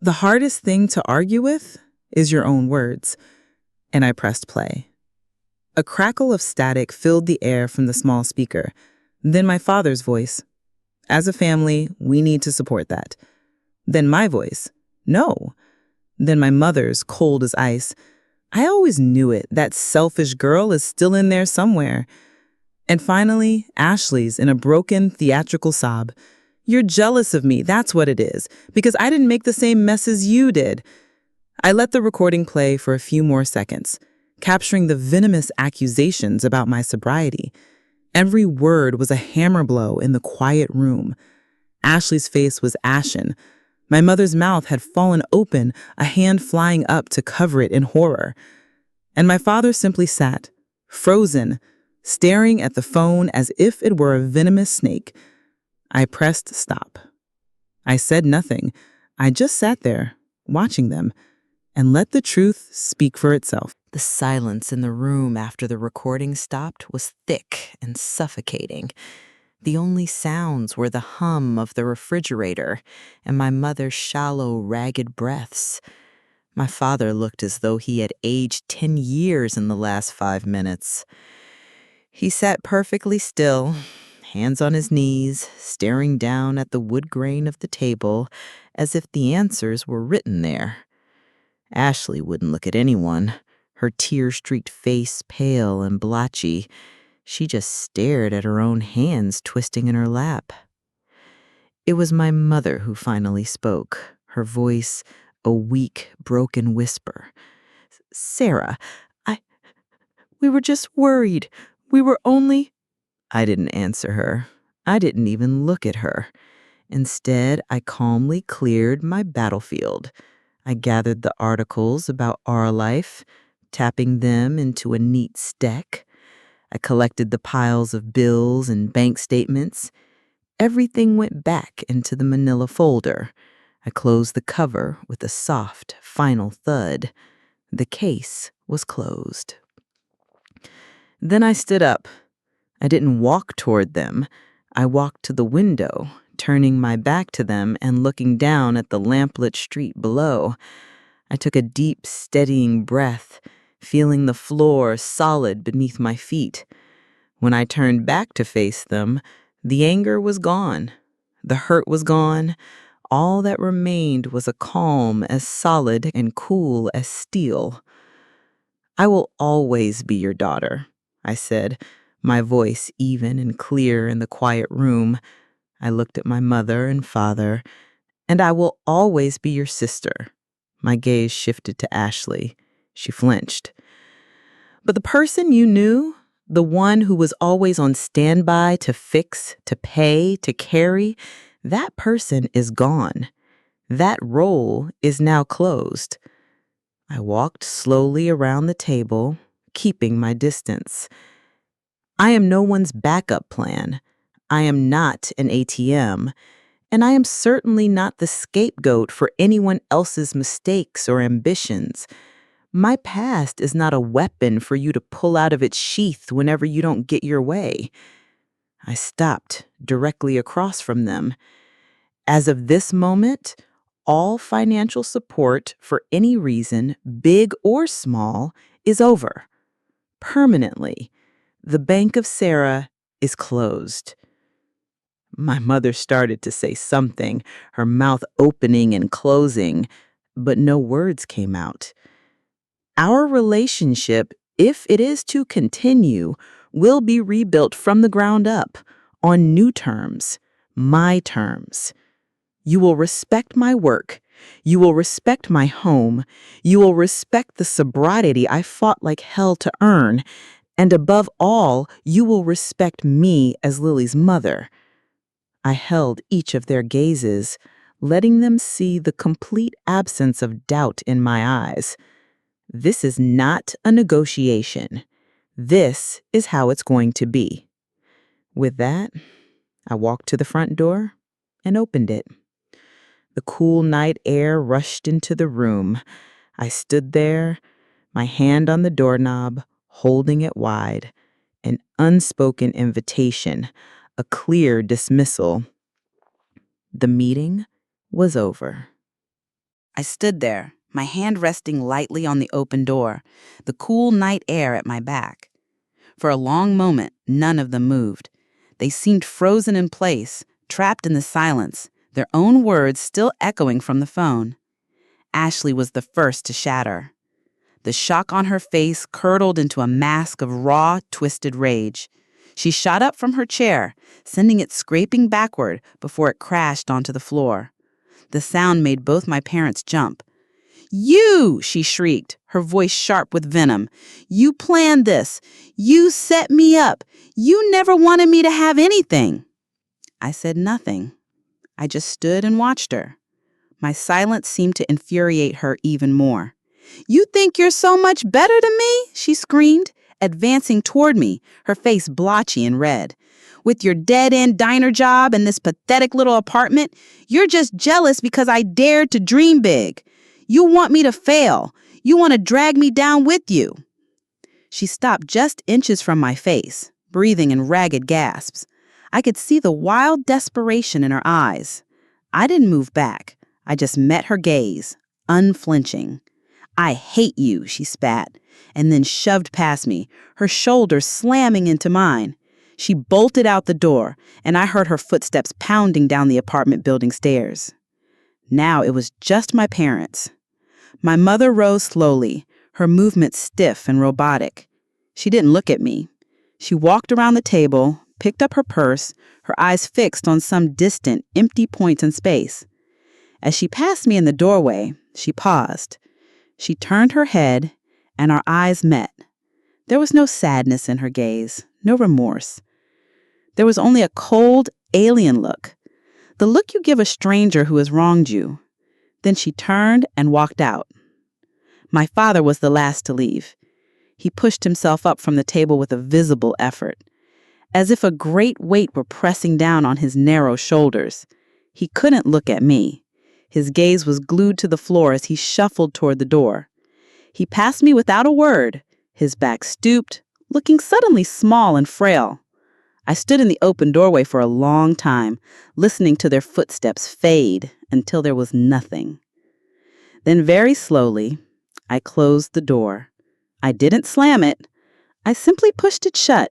"The hardest thing to argue with is your own words." And I pressed play. A crackle of static filled the air from the small speaker. Then my father's voice. "As a family, we need to support that." Then my voice. "No." Then my mother's, cold as ice. "I always knew it. That selfish girl is still in there somewhere." And finally, Ashley's in a broken, theatrical sob. "You're jealous of me, that's what it is, because I didn't make the same mess as you did." I let the recording play for a few more seconds, capturing the venomous accusations about my sobriety. Every word was a hammer blow in the quiet room. Ashley's face was ashen. My mother's mouth had fallen open, a hand flying up to cover it in horror. And my father simply sat, frozen, staring at the phone as if it were a venomous snake. I pressed stop. I said nothing. I just sat there, watching them, and let the truth speak for itself. The silence in the room after the recording stopped was thick and suffocating. The only sounds were the hum of the refrigerator and my mother's shallow, ragged breaths. My father looked as though he had aged 10 years in the last 5 minutes. He sat perfectly still, hands on his knees, staring down at the wood grain of the table as if the answers were written there. Ashley wouldn't look at anyone, her tear-streaked face pale and blotchy. She just stared at her own hands twisting in her lap. It was my mother who finally spoke, her voice a weak, broken whisper. "Sarah, we were just worried. We were only—" I didn't answer her. I didn't even look at her. Instead, I calmly cleared my battlefield. I gathered the articles about our life, tapping them into a neat stack. I collected the piles of bills and bank statements. Everything went back into the manila folder. I closed the cover with a soft, final thud. The case was closed. Then I stood up. I didn't walk toward them. I walked to the window, turning my back to them and looking down at the lamplit street below. I took a deep, steadying breath, feeling the floor solid beneath my feet. When I turned back to face them, the anger was gone. The hurt was gone. All that remained was a calm as solid and cool as steel. "I will always be your daughter," I said, my voice even and clear in the quiet room. I looked at my mother and father. "And I will always be your sister." My gaze shifted to Ashley. She flinched. "But the person you knew, The one who was always on standby to fix, to pay, to carry, that person is gone. That role is now closed. I walked slowly around the table, keeping my distance. I am no one's backup plan. I am not an ATM, and I am certainly not the scapegoat for anyone else's mistakes or ambitions. My past is not a weapon for you to pull out of its sheath whenever you don't get your way. I stopped directly across from them. As of this moment, all financial support for any reason, big or small, is over. Permanently. The Bank of Sarah is closed. My mother started to say something, her mouth opening and closing, but no words came out. Our relationship, if it is to continue, will be rebuilt from the ground up, on new terms, my terms. You will respect my work. You will respect my home. You will respect the sobriety I fought like hell to earn. And above all, you will respect me as Lily's mother. I held each of their gazes, letting them see the complete absence of doubt in my eyes. This is not a negotiation. This is how it's going to be. With that, I walked to the front door and opened it. The cool night air rushed into the room. I stood there, my hand on the doorknob, holding it wide, an unspoken invitation, a clear dismissal. The meeting was over. I stood there, my hand resting lightly on the open door, the cool night air at my back. For a long moment, none of them moved. They seemed frozen in place, trapped in the silence, their own words still echoing from the phone. Ashley was the first to shatter. The shock on her face curdled into a mask of raw, twisted rage. She shot up from her chair, sending it scraping backward before it crashed onto the floor. The sound made both my parents jump. "You!" she shrieked, her voice sharp with venom. "You planned this. You set me up. You never wanted me to have anything." I said nothing. I just stood and watched her. My silence seemed to infuriate her even more. "You think you're so much better than me?" she screamed, advancing toward me, her face blotchy and red. "With your dead-end diner job and this pathetic little apartment, you're just jealous because I dared to dream big. You want me to fail. You want to drag me down with you." She stopped just inches from my face, breathing in ragged gasps. I could see the wild desperation in her eyes. I didn't move back. I just met her gaze, unflinching. "I hate you," she spat, and then shoved past me, her shoulders slamming into mine. She bolted out the door, and I heard her footsteps pounding down the apartment building stairs. Now it was just my parents. My mother rose slowly, her movements stiff and robotic. She didn't look at me. She walked around the table, picked up her purse, her eyes fixed on some distant, empty points in space. As she passed me in the doorway, she paused. She turned her head, and our eyes met. There was no sadness in her gaze, no remorse. There was only a cold, alien look, the look you give a stranger who has wronged you. Then she turned and walked out. My father was the last to leave. He pushed himself up from the table with a visible effort, as if a great weight were pressing down on his narrow shoulders. He couldn't look at me. His gaze was glued to the floor as he shuffled toward the door. He passed me without a word, his back stooped, looking suddenly small and frail. I stood in the open doorway for a long time, listening to their footsteps fade until there was nothing. Then very slowly, I closed the door. I didn't slam it. I simply pushed it shut.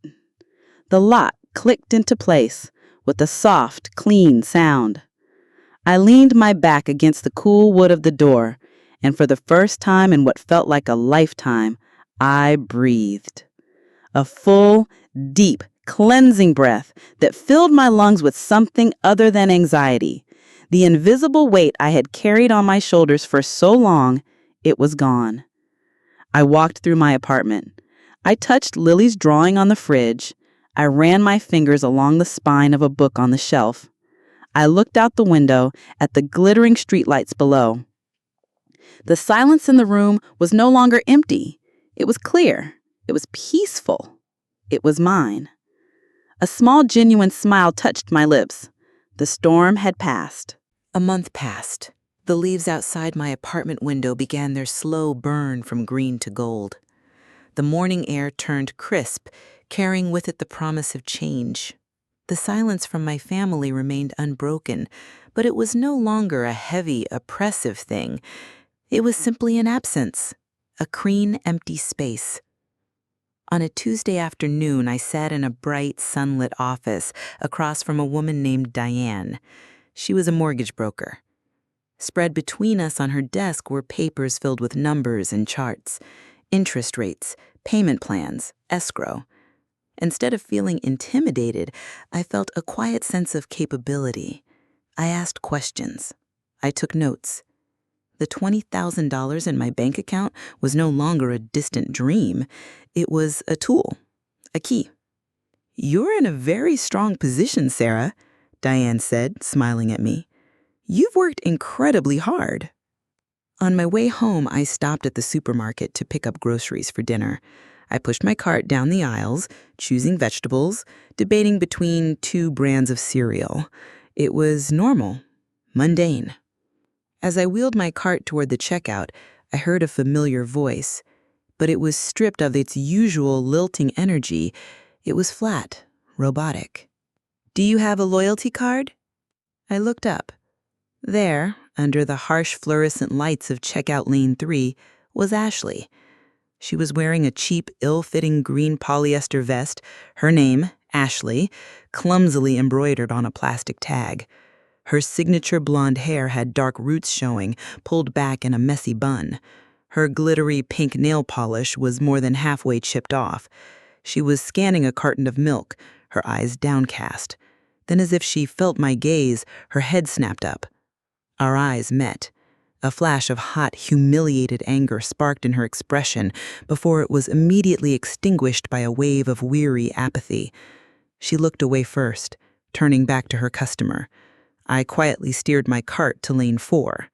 The lock clicked into place with a soft, clean sound. I leaned my back against the cool wood of the door, and for the first time in what felt like a lifetime, I breathed. A full, deep, cleansing breath that filled my lungs with something other than anxiety. The invisible weight I had carried on my shoulders for so long, it was gone. I walked through my apartment. I touched Lily's drawing on the fridge. I ran my fingers along the spine of a book on the shelf. I looked out the window at the glittering streetlights below. The silence in the room was no longer empty. It was clear. It was peaceful. It was mine. A small, genuine smile touched my lips. The storm had passed. A month passed. The leaves outside my apartment window began their slow burn from green to gold. The morning air turned crisp, carrying with it the promise of change. The silence from my family remained unbroken, but it was no longer a heavy, oppressive thing. It was simply an absence, a clean, empty space. On a Tuesday afternoon, I sat in a bright, sunlit office across from a woman named Diane. She was a mortgage broker. Spread between us on her desk were papers filled with numbers and charts, interest rates, payment plans, escrow. Instead of feeling intimidated, I felt a quiet sense of capability. I asked questions. I took notes. The $20,000 in my bank account was no longer a distant dream. It was a tool, a key. "You're in a very strong position, Sarah," Diane said, smiling at me. "You've worked incredibly hard." On my way home, I stopped at the supermarket to pick up groceries for dinner. I pushed my cart down the aisles, choosing vegetables, debating between two brands of cereal. It was normal, mundane. As I wheeled my cart toward the checkout, I heard a familiar voice, but it was stripped of its usual lilting energy. It was flat, robotic. "Do you have a loyalty card?" I looked up. There, under the harsh fluorescent lights of checkout lane 3, was Ashley. She was wearing a cheap, ill-fitting green polyester vest, her name, Ashley, clumsily embroidered on a plastic tag. Her signature blonde hair had dark roots showing, pulled back in a messy bun. Her glittery pink nail polish was more than halfway chipped off. She was scanning a carton of milk, her eyes downcast. Then, as if she felt my gaze, her head snapped up. Our eyes met. A flash of hot, humiliated anger sparked in her expression before it was immediately extinguished by a wave of weary apathy. She looked away first, turning back to her customer. I quietly steered my cart to lane 4.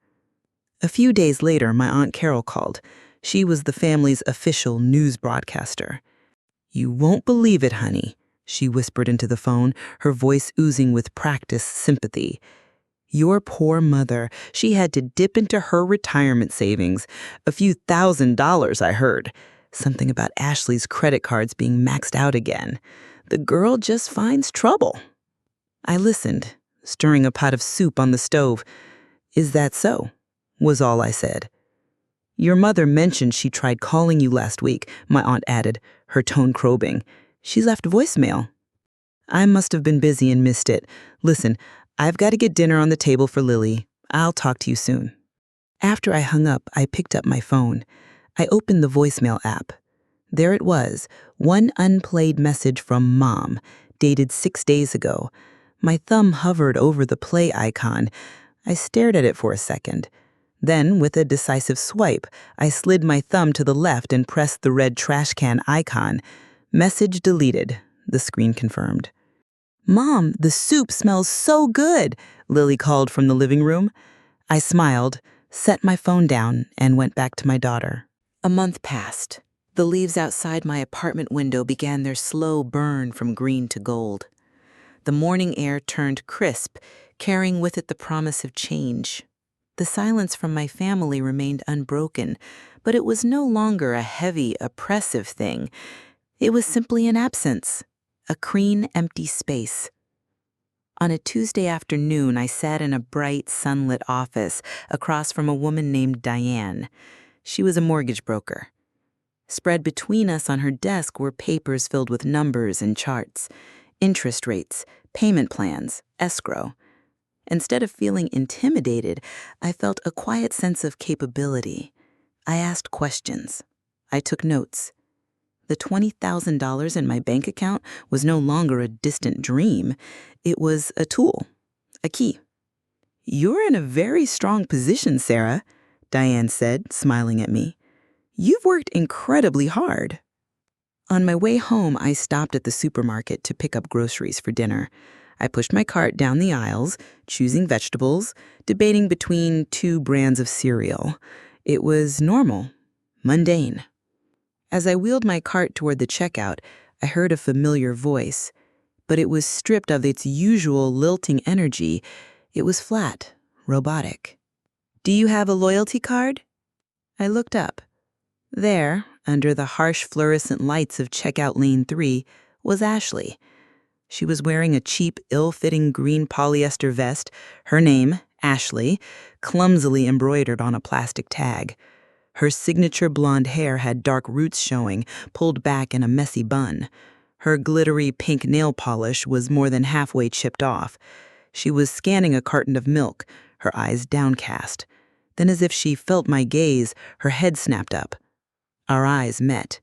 A few days later, my Aunt Carol called. She was the family's official news broadcaster. "You won't believe it, honey," she whispered into the phone, her voice oozing with practiced sympathy. "Your poor mother, she had to dip into her retirement savings. A few $1,000s, I heard. Something about Ashley's credit cards being maxed out again. The girl just finds trouble." I listened, stirring a pot of soup on the stove. "Is that so?" was all I said. "Your mother mentioned she tried calling you last week," my aunt added, her tone probing. "She left voicemail." "I must have been busy and missed it. Listen, I've got to get dinner on the table for Lily. I'll talk to you soon." After I hung up, I picked up my phone. I opened the voicemail app. There it was, one unplayed message from Mom, dated 6 days ago. My thumb hovered over the play icon. I stared at it for a second. Then, with a decisive swipe, I slid my thumb to the left and pressed the red trash can icon. "Message deleted," the screen confirmed. "Mom, the soup smells so good," Lily called from the living room. I smiled, set my phone down, and went back to my daughter. A month passed. The leaves outside my apartment window began their slow burn from green to gold. The morning air turned crisp, carrying with it the promise of change. The silence from my family remained unbroken, but it was no longer a heavy, oppressive thing. It was simply an absence, a clean, empty space. On a Tuesday afternoon, I sat in a bright, sunlit office across from a woman named Diane. She was a mortgage broker. Spread between us on her desk were papers filled with numbers and charts, interest rates, payment plans, escrow. Instead of feeling intimidated, I felt a quiet sense of capability. I asked questions. I took notes. The $20,000 in my bank account was no longer a distant dream. It was a tool, a key. "You're in a very strong position, Sarah," Diane said, smiling at me. "You've worked incredibly hard." On my way home, I stopped at the supermarket to pick up groceries for dinner. I pushed my cart down the aisles, choosing vegetables, debating between two brands of cereal. It was normal, mundane. As I wheeled my cart toward the checkout, I heard a familiar voice, but it was stripped of its usual lilting energy. It was flat, robotic. "Do you have a loyalty card?" I looked up. There, under the harsh fluorescent lights of checkout lane 3, was Ashley. She was wearing a cheap, ill-fitting green polyester vest, her name, Ashley, clumsily embroidered on a plastic tag. Her signature blonde hair had dark roots showing, pulled back in a messy bun. Her glittery pink nail polish was more than halfway chipped off. She was scanning a carton of milk, her eyes downcast. Then, as if she felt my gaze, her head snapped up. Our eyes met.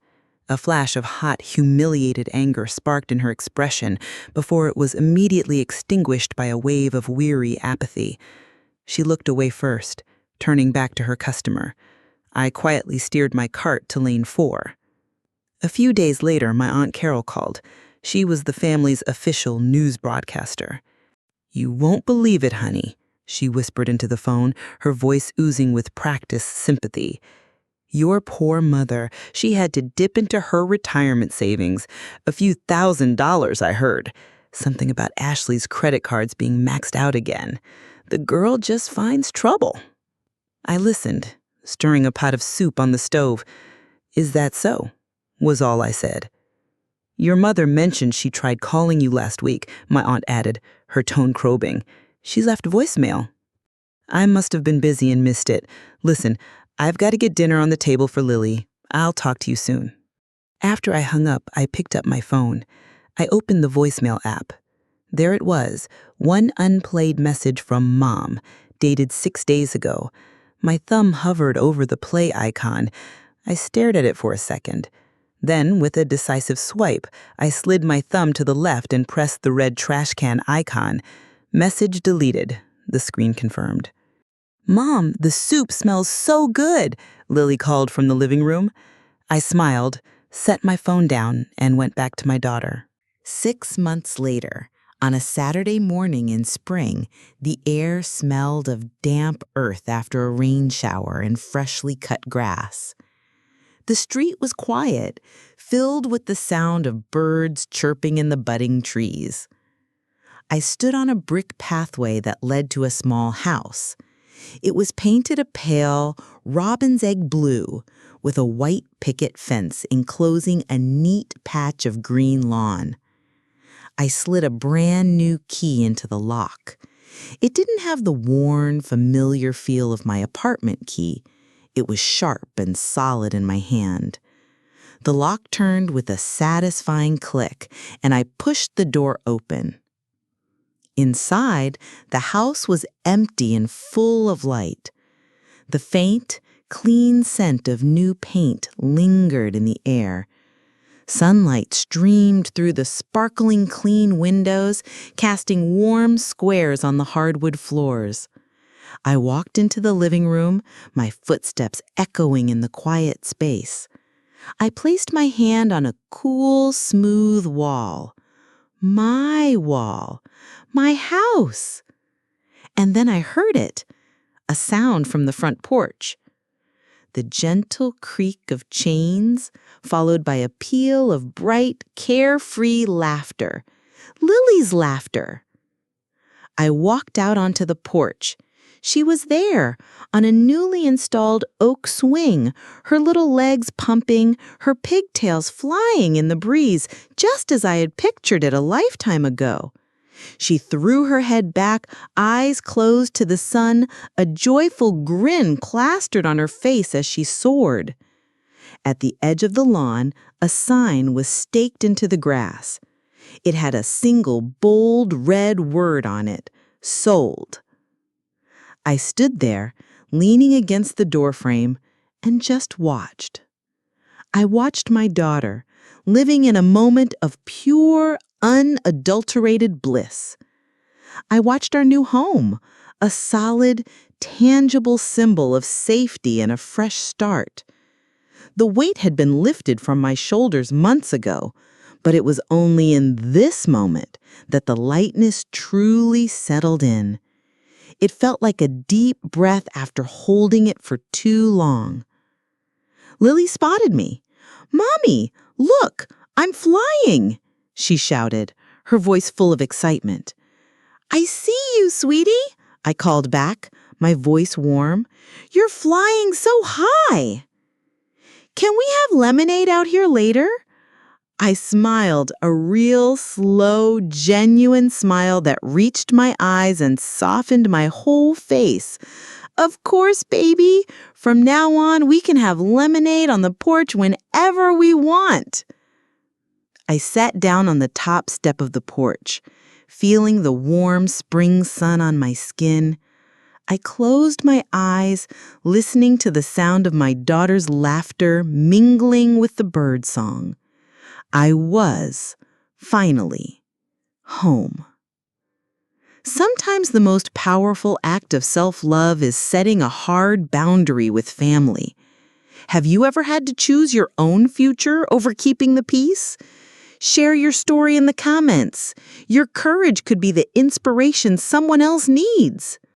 A flash of hot, humiliated anger sparked in her expression before it was immediately extinguished by a wave of weary apathy. She looked away first, turning back to her customer. I quietly steered my cart to lane 4. A few days later, my Aunt Carol called. She was the family's official news broadcaster. "You won't believe it, honey," she whispered into the phone, her voice oozing with practiced sympathy. "Your poor mother, she had to dip into her retirement savings. A few $1,000s, I heard. Something about Ashley's credit cards being maxed out again. The girl just finds trouble." I listened, stirring a pot of soup on the stove. "Is that so?" was all I said. "Your mother mentioned she tried calling you last week," my aunt added, her tone probing. "She left voicemail." "I must have been busy and missed it. Listen, I've got to get dinner on the table for Lily. I'll talk to you soon." After I hung up, I picked up my phone. I opened the voicemail app. There it was, one unplayed message from Mom, dated 6 days ago. My thumb hovered over the play icon. I stared at it for a second. Then, with a decisive swipe, I slid my thumb to the left and pressed the red trash can icon. "Message deleted," the screen confirmed. "Mom, the soup smells so good," Lily called from the living room. I smiled, set my phone down, and went back to my daughter. 6 months later, on a Saturday morning in spring, the air smelled of damp earth after a rain shower and freshly cut grass. The street was quiet, filled with the sound of birds chirping in the budding trees. I stood on a brick pathway that led to a small house. It was painted a pale, robin's egg blue, with a white picket fence enclosing a neat patch of green lawn. I slid a brand new key into the lock. It didn't have the worn, familiar feel of my apartment key. It was sharp and solid in my hand. The lock turned with a satisfying click, and I pushed the door open. Inside, the house was empty and full of light. The faint, clean scent of new paint lingered in the air. Sunlight streamed through the sparkling clean windows, casting warm squares on the hardwood floors. I walked into the living room, my footsteps echoing in the quiet space. I placed my hand on a cool, smooth wall. My wall. My house. And then I heard it, a sound from the front porch. The gentle creak of chains, followed by a peal of bright, carefree laughter. Lily's laughter. I walked out onto the porch. She was there, on a newly installed oak swing, her little legs pumping, her pigtails flying in the breeze, just as I had pictured it a lifetime ago. She threw her head back, eyes closed to the sun, a joyful grin plastered on her face as she soared. At the edge of the lawn, a sign was staked into the grass. It had a single bold red word on it, "Sold." I stood there, leaning against the doorframe, and just watched. I watched my daughter, living in a moment of pure, unadulterated bliss. I watched our new home, a solid, tangible symbol of safety and a fresh start. The weight had been lifted from my shoulders months ago, but it was only in this moment that the lightness truly settled in. It felt like a deep breath after holding it for too long. Lily spotted me. "Mommy, look, I'm flying!" she shouted, her voice full of excitement. "I see you, sweetie," I called back, my voice warm. "You're flying so high." "Can we have lemonade out here later?" I smiled, a real, slow, genuine smile that reached my eyes and softened my whole face. "Of course, baby. From now on, we can have lemonade on the porch whenever we want." I sat down on the top step of the porch, feeling the warm spring sun on my skin. I closed my eyes, listening to the sound of my daughter's laughter mingling with the bird song. I was, finally, home. Sometimes the most powerful act of self-love is setting a hard boundary with family. Have you ever had to choose your own future over keeping the peace? Share your story in the comments. Your courage could be the inspiration someone else needs.